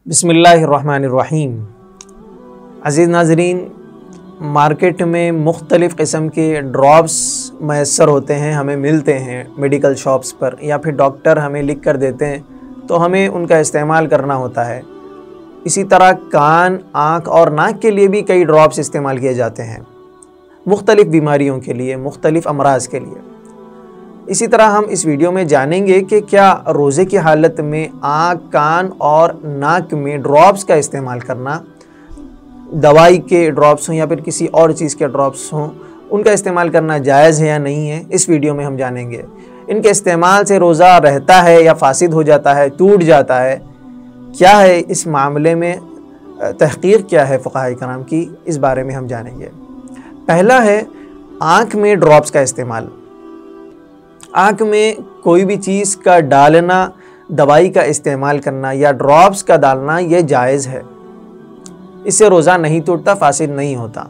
बिस्मिल्लाहिर्रहमानिर्रहीम। अज़ीज़ नाज़रीन, मार्केट में मुख्तलिफ़ किस्म के ड्रॉप्स मैसर होते हैं, हमें मिलते हैं मेडिकल शॉप्स पर, या फिर डॉक्टर हमें लिख कर देते हैं तो हमें उनका इस्तेमाल करना होता है। इसी तरह कान, आँख और नाक के लिए भी कई ड्रॉप्स इस्तेमाल किए जाते हैं, मुख्तलिफ़ बीमारियों के लिए, मुख्तलिफ़ अमराज़ के लिए। इसी तरह हम इस वीडियो में जानेंगे कि क्या रोज़े की हालत में आँख, कान और नाक में ड्रॉप्स का इस्तेमाल करना, दवाई के ड्रॉप्स हों या फिर किसी और चीज़ के ड्रॉप्स हों, उनका इस्तेमाल करना जायज़ है या नहीं है, इस वीडियो में हम जानेंगे। इनके इस्तेमाल से रोज़ा रहता है या फासिद हो जाता है, टूट जाता है, क्या है इस मामले में तहक़ीक़ क्या है फ़ुक़हा कराम की, इस बारे में हम जानेंगे। पहला है आँख में ड्रॉप्स का इस्तेमाल। आँख में कोई भी चीज़ का डालना, दवाई का इस्तेमाल करना या ड्रॉप्स का डालना, यह जायज़ है। इससे रोज़ा नहीं टूटता, फासिद नहीं होता।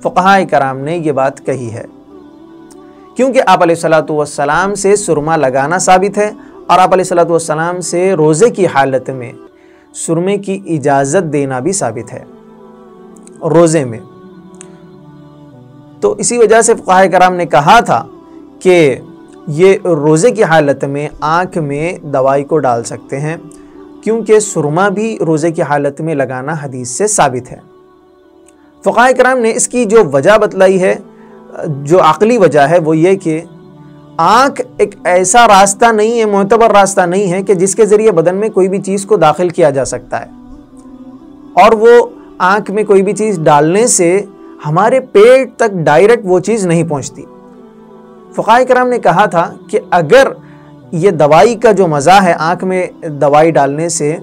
फ़ुक़हा कराम ने यह बात कही है क्योंकि आप अलैहिस्सलातु वस्सलाम से सुरमा लगाना साबित है और आप अलैहिस्सलातु वस्सलाम से रोज़े की हालत में सुरमे की इजाज़त देना भी साबित है रोज़े में। तो इसी वजह से फ़ुक़हा कराम ने कहा था कि ये रोज़े की हालत में आँख में दवाई को डाल सकते हैं, क्योंकि सुरमा भी रोज़े की हालत में लगाना हदीस से साबित है। फ़ुक़हा कराम ने इसकी जो वजह बतलाई है, जो अक़ली वजह है, वो ये कि आँख एक ऐसा रास्ता नहीं है, मोतबर रास्ता नहीं है कि जिसके ज़रिए बदन में कोई भी चीज़ को दाखिल किया जा सकता है, और वो आँख में कोई भी चीज़ डालने से हमारे पेट तक डायरेक्ट वो चीज़ नहीं पहुँचती। फ़ुक़हा कराम ने कहा था कि अगर ये दवाई का जो मज़ा है, आँख में दवाई डालने से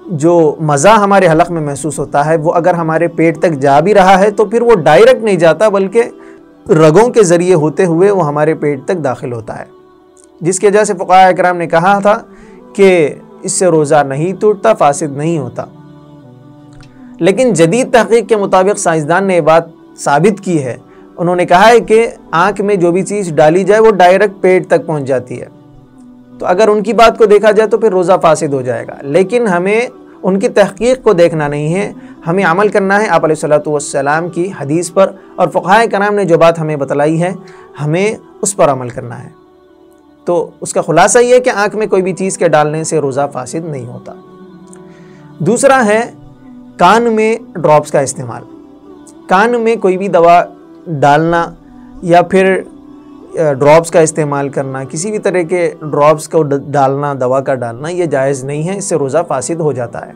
जो मज़ा हमारे हलक़ में महसूस होता है, वो अगर हमारे पेट तक जा भी रहा है तो फिर वो डायरेक्ट नहीं जाता, बल्कि रगों के ज़रिए होते हुए वो हमारे पेट तक दाखिल होता है, जिसकी वजह से फ़ुक़हा कराम ने कहा था कि इससे रोज़ा नहीं टूटता, फासिद नहीं होता। लेकिन जदीद तहक़ीक़ के मुताबिक साइंसदान ने ये बात साबित की है। उन्होंने कहा है कि आँख में जो भी चीज़ डाली जाए वो डायरेक्ट पेट तक पहुँच जाती है। तो अगर उनकी बात को देखा जाए तो फिर रोज़ा फासिद हो जाएगा, लेकिन हमें उनकी तहक़ीक़ को देखना नहीं है, हमें अमल करना है आप अलैहिस्सलातु वस्सलाम की हदीस पर, और फ़ुक़हा कराम ने जो बात हमें बतलाई है हमें उस पर अमल करना है। तो उसका ख़ुलासा ये है कि आँख में कोई भी चीज़ के डालने से रोज़ा फासिद नहीं होता। दूसरा है कान में ड्रॉप्स का इस्तेमाल। कान में कोई भी दवा डालना या फिर ड्रॉप्स का इस्तेमाल करना, किसी भी तरह के ड्रॉप्स को डालना, दवा का डालना, ये जायज़ नहीं है, इससे रोज़ा फासिद हो जाता है।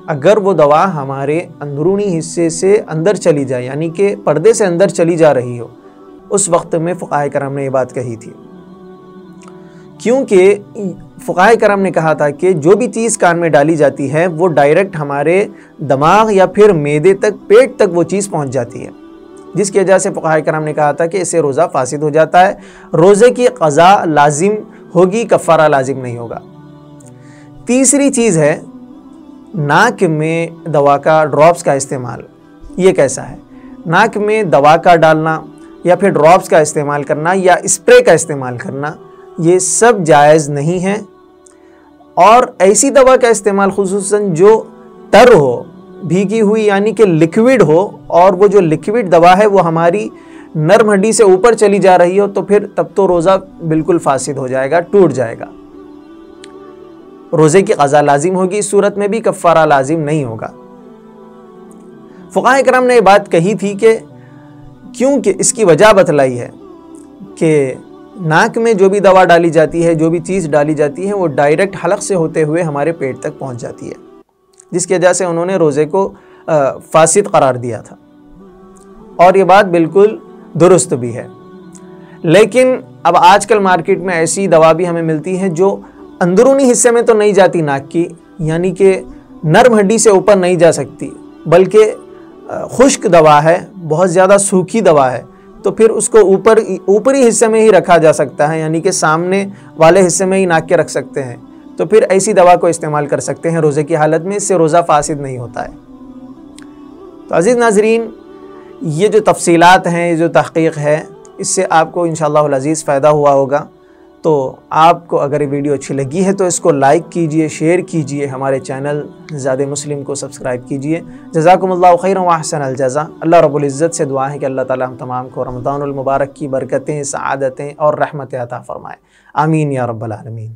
अगर वो दवा हमारे अंदरूनी हिस्से से अंदर चली जाए, यानी कि पर्दे से अंदर चली जा रही हो, उस वक्त में फ़ुक़हा कराम ने ये बात कही थी, क्योंकि फ़ुक़हा कराम ने कहा था कि जो भी चीज़ कान में डाली जाती है वो डायरेक्ट हमारे दिमाग या फिर मैदे तक, पेट तक वो चीज़ पहुँच जाती है, जिसकी वजह से फ़ुक़हा कराम ने कहा था कि इससे रोज़ा फासिद हो जाता है। रोज़े की क़ज़ा लाजिम होगी, कफ़ारा लाजिम नहीं होगा। तीसरी चीज़ है नाक में दवा का, ड्रॉप्स का इस्तेमाल। ये कैसा है? नाक में दवा का डालना या फिर ड्रॉप्स का इस्तेमाल करना या स्प्रे का इस्तेमाल करना, ये सब जायज़ नहीं है। और ऐसी दवा का इस्तेमाल ख़ुसूसन जो तर हो, भीगी हुई, यानी कि लिक्विड हो, और वो जो लिक्विड दवा है वो हमारी नर्म हड्डी से ऊपर चली जा रही हो, तो फिर तब तो रोज़ा बिल्कुल फासिद हो जाएगा, टूट जाएगा। रोज़े की क़ज़ा लाजिम होगी, इस सूरत में भी कफ़ारा लाजिम नहीं होगा। फ़ुक़हा कराम ने ये बात कही थी कि क्योंकि इसकी वजह बतलाई है कि नाक में जो भी दवा डाली जाती है, जो भी चीज़ डाली जाती है, वो डायरेक्ट हलक़ से होते हुए हमारे पेट तक पहुँच जाती है, जिसकी वजह से उन्होंने रोज़े को फासिद करार दिया था, और ये बात बिल्कुल दुरुस्त भी है। लेकिन अब आजकल मार्केट में ऐसी दवा भी हमें मिलती है जो अंदरूनी हिस्से में तो नहीं जाती नाक की, यानी कि नर्म हड्डी से ऊपर नहीं जा सकती, बल्कि खुश्क दवा है, बहुत ज़्यादा सूखी दवा है, तो फिर उसको ऊपरी हिस्से में ही रखा जा सकता है, यानी कि सामने वाले हिस्से में ही नाक के रख सकते हैं। तो फिर ऐसी दवा को इस्तेमाल कर सकते हैं रोज़े की हालत में, इससे रोज़ा फासिद नहीं होता है। तो अज़ीज़ नाज़रीन, ये जो तफ़सीलात हैं, ये जो तहक़ीक़ है, इससे आपको इंशाअल्लाह अज़ीज़ फ़ायदा हुआ होगा। तो आपको अगर ये वीडियो अच्छी लगी है तो इसको लाइक कीजिए, शेयर कीजिए, हमारे चैनल ज़ाद मुस्लिम को सब्सक्राइब कीजिए। जज़ाकुमुल्लाहु खैरन व अहसनल जज़ा। अल्लाह रब्बुल इज़्ज़त से दुआ है कि अल्लाह ताला हम तमाम को रमज़ानुल मुबारक की बरकतें, सआदतें और रहमतें अता फ़रमाए। आमीन या रब्बल आलमीन।